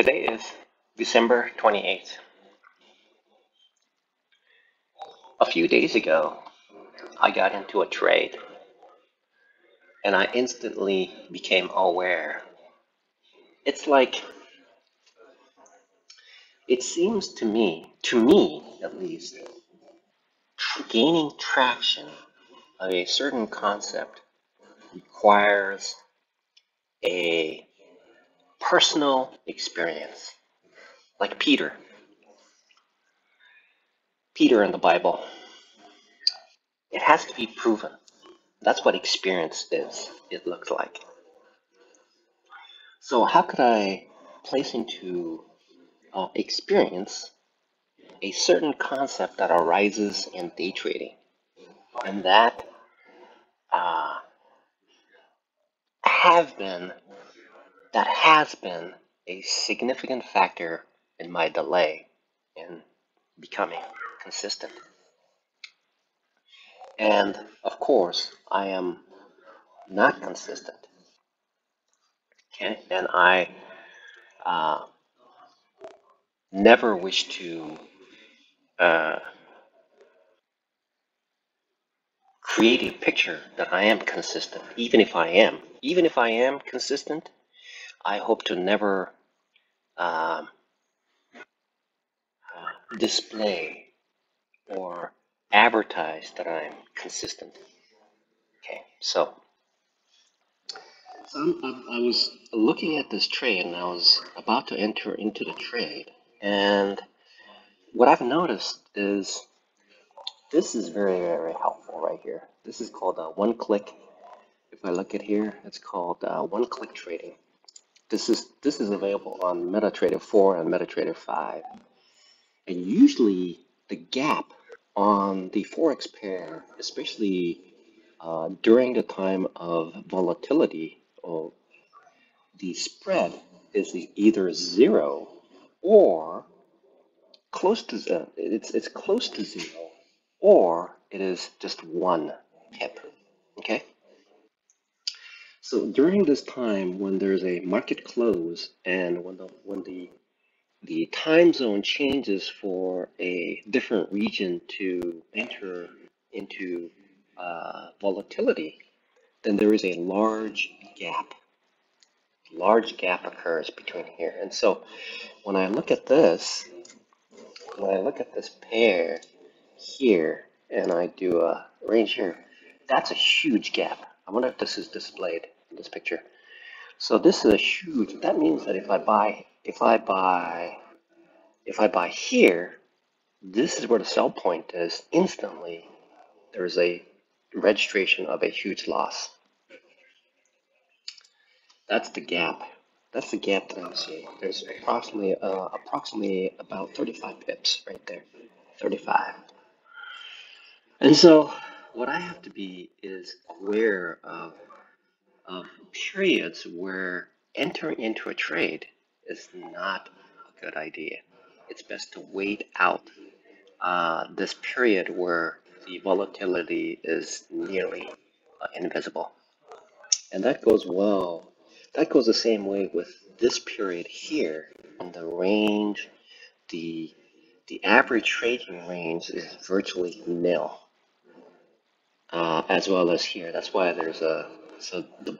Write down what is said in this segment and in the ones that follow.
Today is December 28th. A few days ago, I got into a trade and I instantly became aware. It's like, it seems to me at least, gaining traction of a certain concept requires a personal experience. Like Peter in the Bible. It has to be proven. That's what experience is, it looks like. So how could I place into experience a certain concept that arises in day trading, and that uh, have been that has been a significant factor in my delay in becoming consistent. And of course, I am not consistent. Okay, and I uh, never wish to uh, create a picture that I am consistent. Even if I am consistent, I hope to never um, display or advertise that I'm consistent. Okay, so I was looking at this trade and I was about to enter into the trade, and what I've noticed is this is very, very helpful right here. This is called one click. If I look at here, it's called one click trading. This is available on MetaTrader 4 and MetaTrader 5. And usually the gap on the Forex pair, especially during the time of volatility, or the spread is either zero or close to it's close to zero, or it is just one pip. Okay. So during this time, when there's a market close and when the time zone changes for a different region to enter into volatility, then there is a large gap. Large gap occurs between here. And so when I look at this, pair here, and I do a range here, that's a huge gap. I wonder if this is displayed in this picture. So this is a huge, that means that if I buy here, this is where the sell point is. Instantly, there's a registration of a huge loss. That's the gap. That's the gap that I'm seeing. There's approximately about 35 pips right there. 35. And so what I have to be is aware of periods where entering into a trade is not a good idea. It's best to wait out this period where the volatility is nearly invisible. And that goes well. That goes the same way with this period here. On the range, the average trading range is virtually nil, as well as here. That's why there's the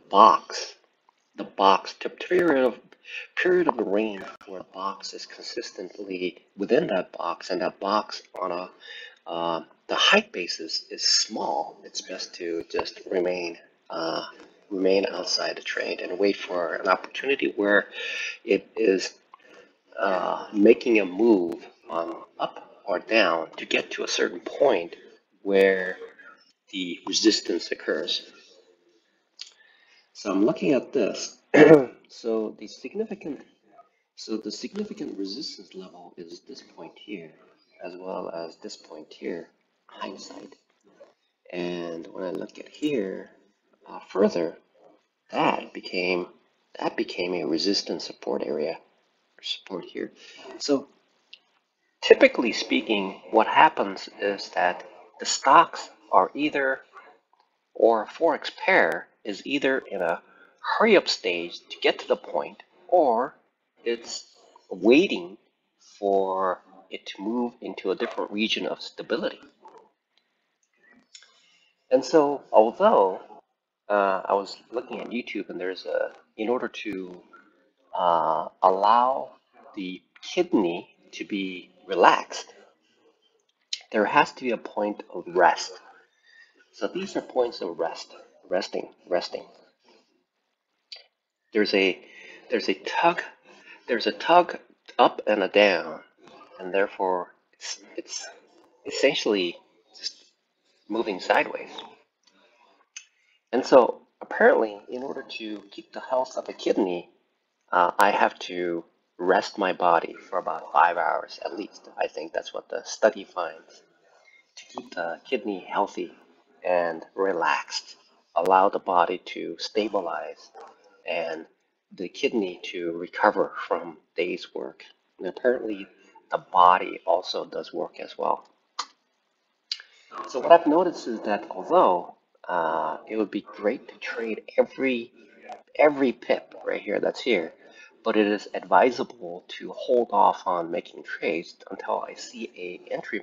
box, the period of the range where the box is consistently within that box, and that box on the height basis is small. It's best to just remain outside the trade and wait for an opportunity where it is making a move on up or down to get to a certain point where the resistance occurs. So I'm looking at this. So the significant resistance level is this point here, as well as this point here, hindsight. And when I look at here further, that became a resistance support area, or support here. So typically speaking, what happens is that the stocks are either, or a Forex pair is either in a hurry up stage to get to the point, or it's waiting for it to move into a different region of stability. And so, although I was looking at YouTube, and in order to allow the kidney to be relaxed, there has to be a point of rest. So these are points of resting. There's a there's a tug there's a tug up and a down, and therefore it's essentially just moving sideways. And so apparently, in order to keep the health of a kidney, I have to rest my body for about 5 hours at least. I think that's what the study finds, to keep the kidney healthy and relaxed, allow the body to stabilize, and the kidney to recover from day's work. And apparently, the body also does work as well. So what I've noticed is that although it would be great to trade every pip right here that's here, but it is advisable to hold off on making trades until I see a entry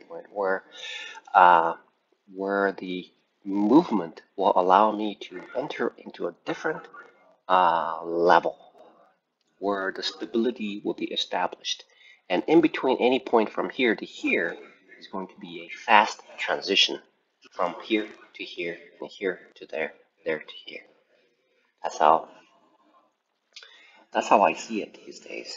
point uh, where the movement will allow me to enter into a different level where the stability will be established. And in between any point from here to here is going to be a fast transition from here to here, and here to there, there to here. That's how I see it these days.